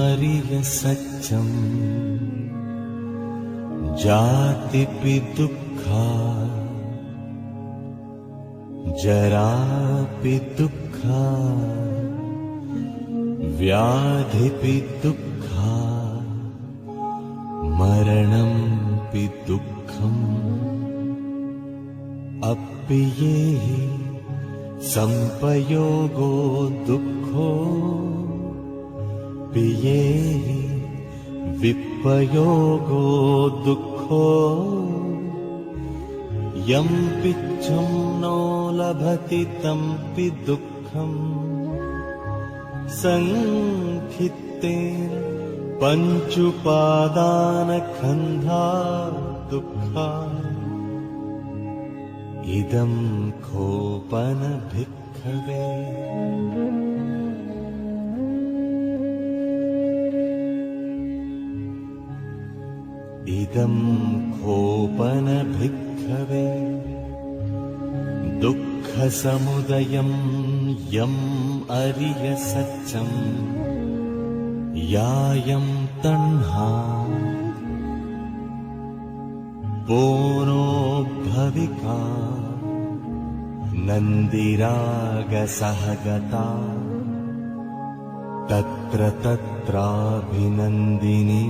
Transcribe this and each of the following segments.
अरिय सत्यं जातिपि दुःखा जरापि दुःखा व्याधिपि दुःखा मरणंपि दुःखम् अप्येहि संपयोगो दुःखो पियेहि विपयोगो दुःखो यं पिच्छं नो लभति तंपि दुःखम् संखित्तेन पञ्चुपादानखन्धा दुःखा इदं खोपन भिक्खवे इदं खोपन भिक्खवे दुःखसमुदयं यम् अरिय सत्यं यायं तण्हा बोनो भविका नन्दिरागसहगता तत्र तत्राभिनन्दिनी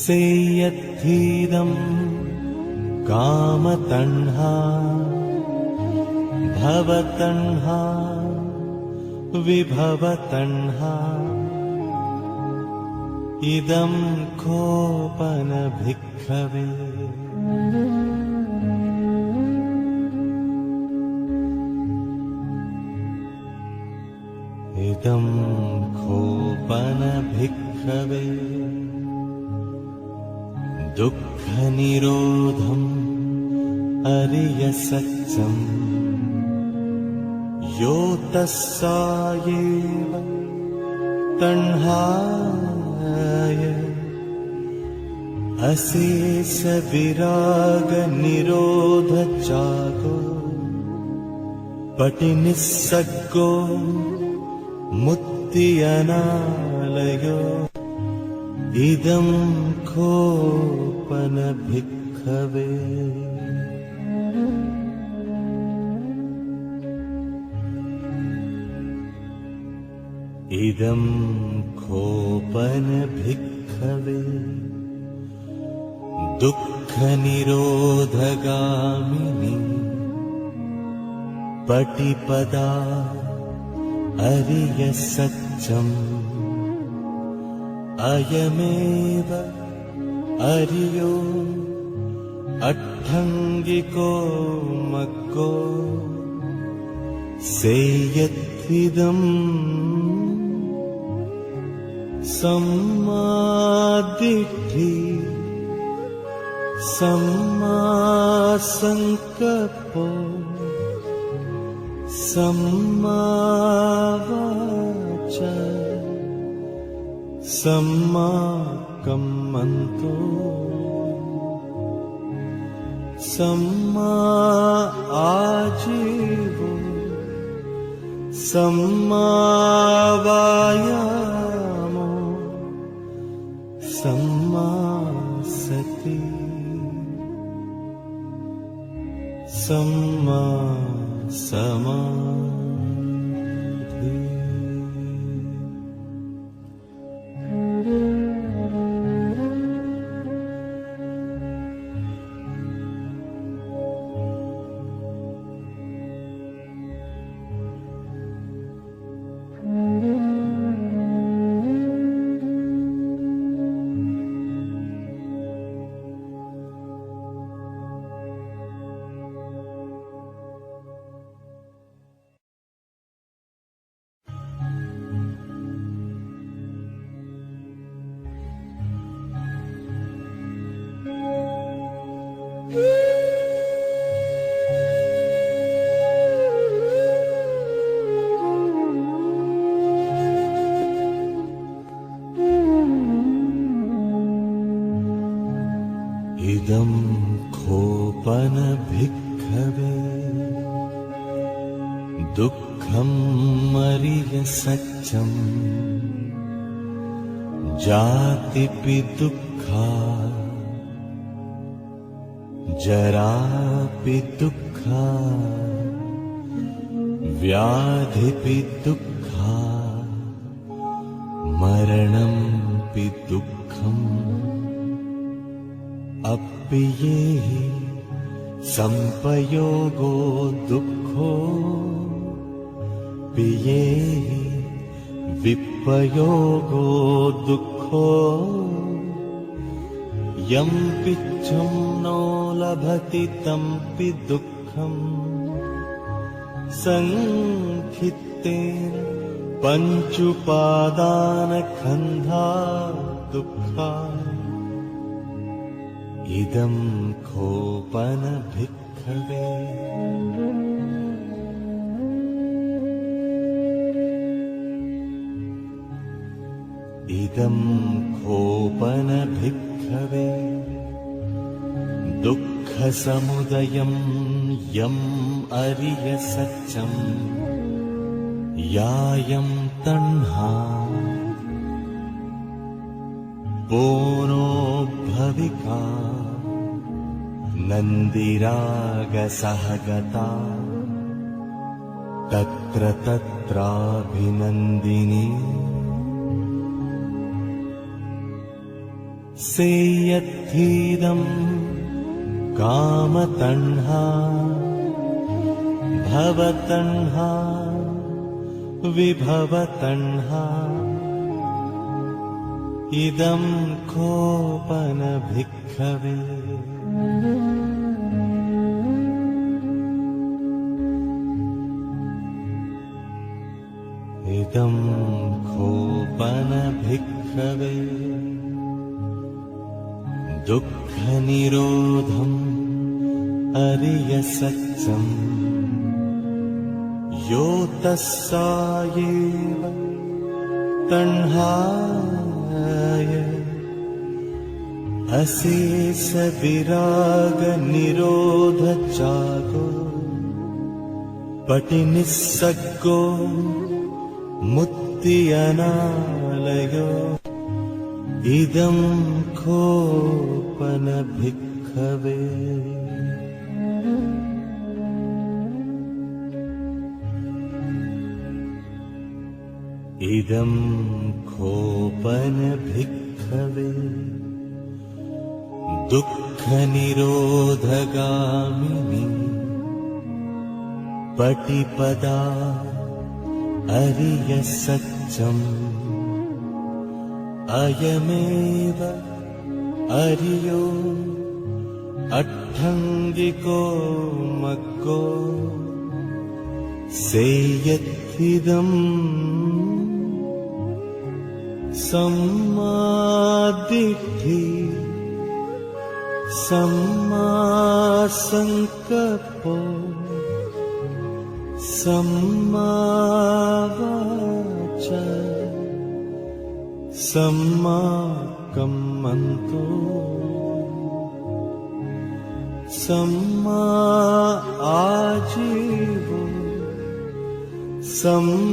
सेयद्धीदं कामतण्हा भवतण्हा विभवतण्हा इदं खोपन भिक्खवे इदं खोपन भिक्खवे दुःखनिरोधम् अरिय सत्यम् यो तस्सायेव तण्हाय अशेष विराग निरोध चागो पटिनिस्सग्गो मुक्ति अनालयो इदं खोपन भिक्खवे इदं खोपन भिक्खवे दुःखनिरोधगामिनी पटिपदा अरिय सत्यम् अयमेव अरियो अट्ठङ्गिको मग्गो सेयत्विदम् सम्मादिट्ठि सम्मासंकल्पो सम्मावाचा सम्माकम्मन्तो सम्मा आजीवो सम्मावायामो सम्मा सति सम्मा समाधि इदं खोपन भिक्खवे दुःख दुःखम् अरिय सत्यम् जातिपि दुःखा जरापि दुःखा व्याधिपि दुःखा मरणंपि दुःखम् अप्पियेहि संपयोगो दुःखो पियेहि विपयोगो दुःखो यं पिच्छं नो लभति तंपि दुःखम् संखित्तेन पञ्चुपादानखन्धा दुःखा इदं खोपन भिक्खवे इदं खोपन भिक्खवे दुःखसमुदयं यम् अरिय सत्यम् यायं तण्हा बोनो भविका नन्दिरागसहगता तत्र तत्राभिनन्दिनी सेयत्थीदं कामतण्हा भवतण्हा विभवतण्हा इदं खोपन भिक्खवे इदं खोपन भिक्खवे दुःखनिरोधम् अरिय सत्यम् यो तस्सायेव तण्हाय अशेष विराग निरोध जागो पटिनिस्सग्गो मुक्ति अनालयो इदं खोपन भिक्खवे इदं खोपन भिक्खवे दुःखनिरोधगामिनी पटिपदा अरिय सत्यम् अयमेव अरियो अट्ठङ्गिको मग्गो सेयत्थिदम् सम्मादिट्ठि सम्मासङ्कप्पो सम्मावाचा सम्माकम्मन्तो सम्मा आजीवो सम्मावायामो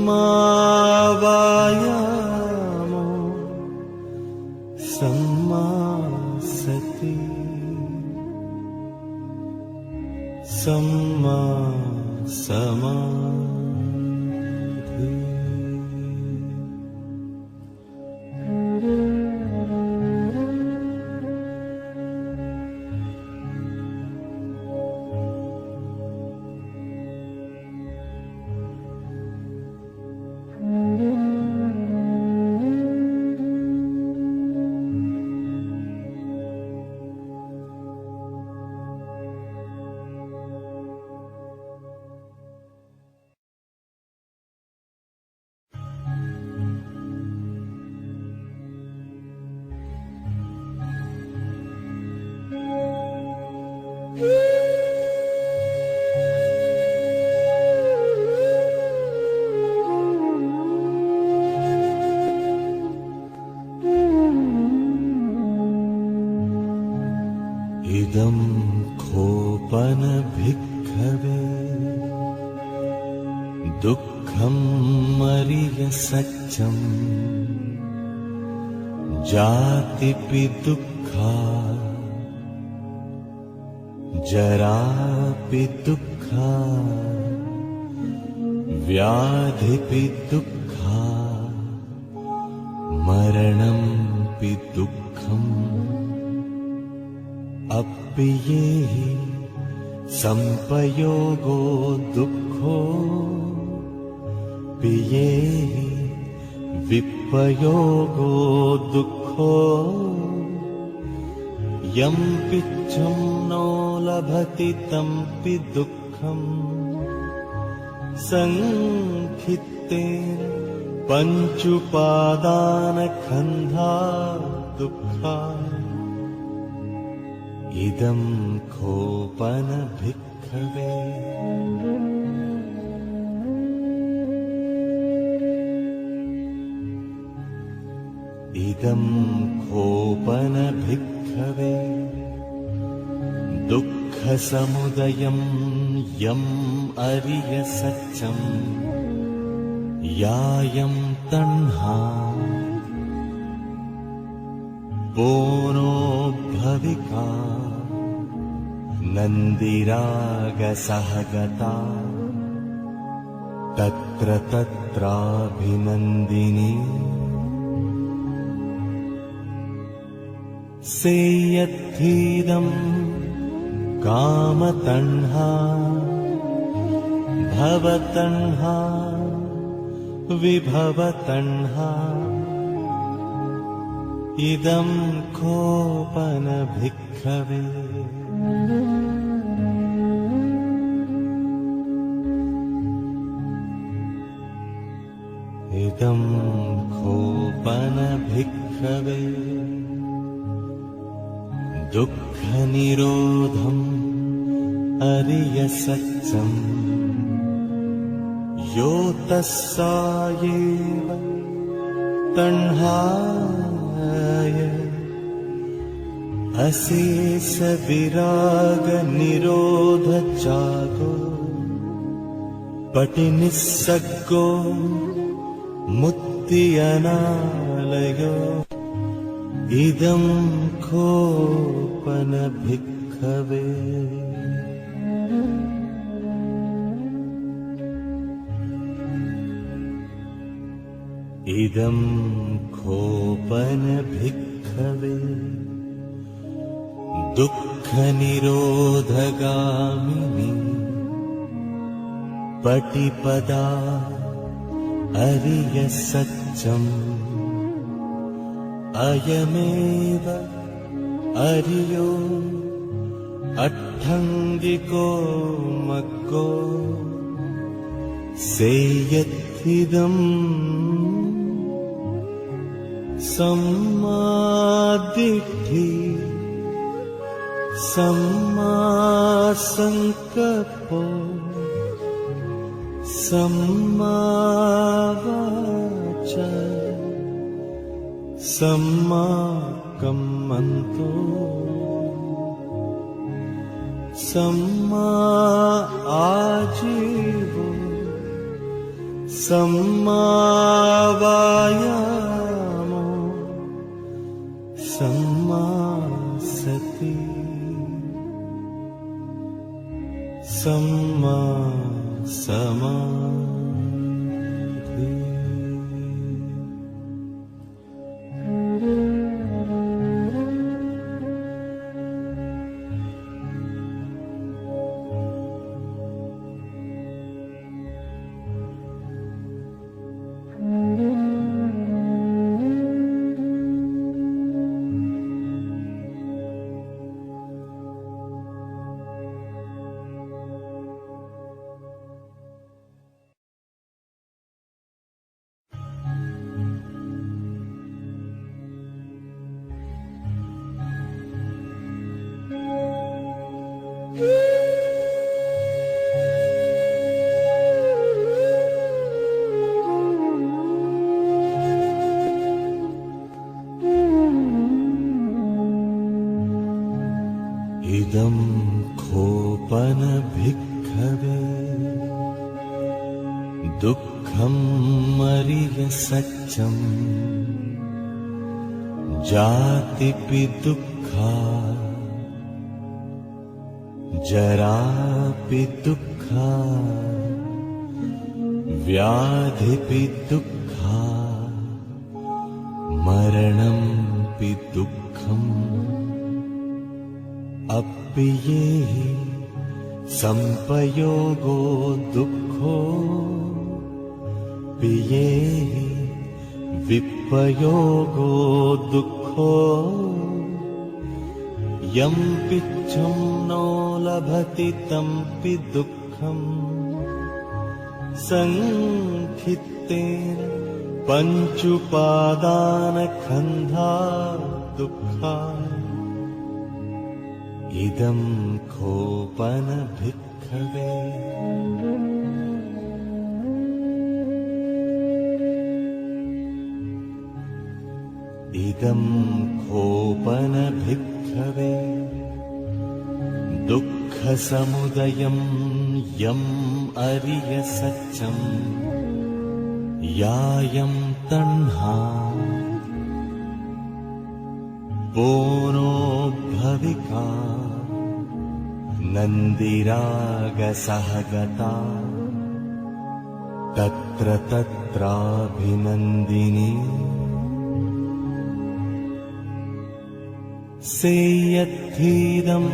सम्मा सति सम्मा समाधि अरियसत्यम् जातिपि दुःखा जरापि दुःखा व्याधिपि दुःखा मरणंपि दुःखम् अप्येहि संपयोगो दुःखो पियेहि विपयोगो दुःखो यं पिच्छं नो लभति तंपि दुःखम् संखित्तेन पञ्चुपादानखन्धा दुःखा इदं खोपन भिक्खवे इदं खोपन भिक्खवे दुःखसमुदयं यम् अरियसत्यम् यायं तण्हा बोनो भविका नन्दिरागसहगता तत्र तत्राभिनन्दिनी सेयत्थीदं कामतण्हा भवतण्हा विभवतण्हा इदं खोपन भिक्खवे इदं खोपन भिक्खवे दुःखनिरोधम् अरियसत्यम् यो तस्सायेव तण्हाय अशेष विराग निरोध जागो पटिनिस्सग्गो मुक्ति अनालयो इदं खोपन भिक्खवे इदं खोपन भिक्खवे दुःखनिरोधगामिनी पटिपदा अरियसत्यम् अयमेव अरियो अट्ठङ्गिको मग्गो सेयत्थिदम् सम्मादिट्ठि सम्मासंकल्पो सम्मावाचा सम्माकम्मन्तो सम्मा आजीवो सम्मावायामो सम्मा सति सम्मा समाधि इदं खोपन भिक्खवे दुःख इदमरिय सत्यम् जातिपि दुःखा जरापि दुःखा व्याधिपि दुःखा मरणंपि दुःखम् अप्येहि संपयोगो दुःखो पियेहि विपयोगो दुःखो यं पिच्छं नो लभति तंपि दुःखम् संखित्तेन पञ्चुपादानखन्धा दुःखा इदं खोपन भिक्खवे इदं खोपन भिक्खवे दुःखसमुदयं यम् अरिय सत्यम् यायं तण्हा बोनो भविका नन्दिरागसहगता तत्र तत्राभिनन्दिनी सेयत्थीदं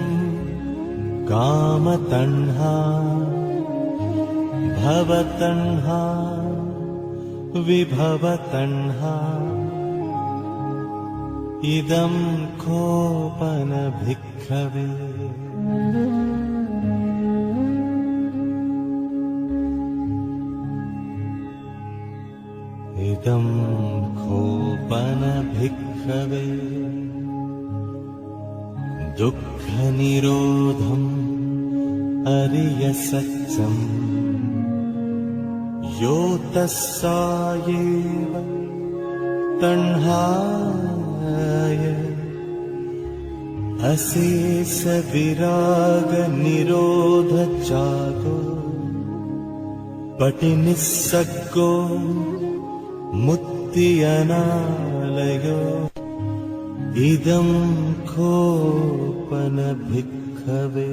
कामतण्हा भवतण्हा विभवतण्हा इदं खोपन भिक्खवे इदं खोपन भिक्खवे दुःखनिरोधम् अरिय सत्यम् यो तस्सायेव तण्हाय अशेष विराग निरोध जागो पटिनिस्सग्गो मुक्ति अनालयो इदं खोपन भिक्खवे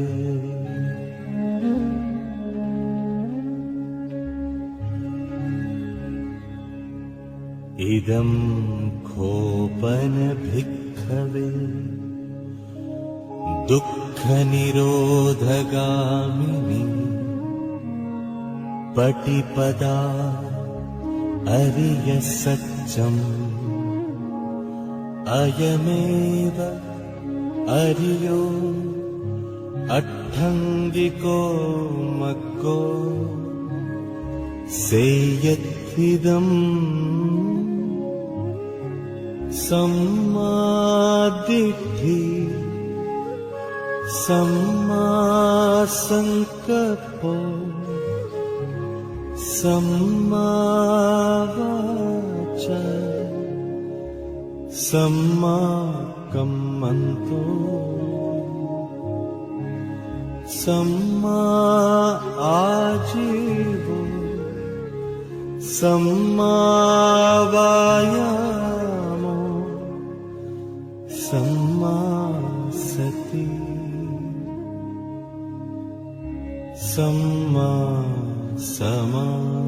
इदं खोपन भिक्खवे दुःखनिरोधगामिनी पटिपदा अरिय सत्यम् अयमेव अरियो अट्ठङ्गिको मग्गो सेयत्थिदम् सम्मादिट्ठि सम्मासंकल्पो सम्मावाचा सम्माकम्मन्तो सम्मा आजीवो सम्मावायामो सम्मा सति सम्मा समाधि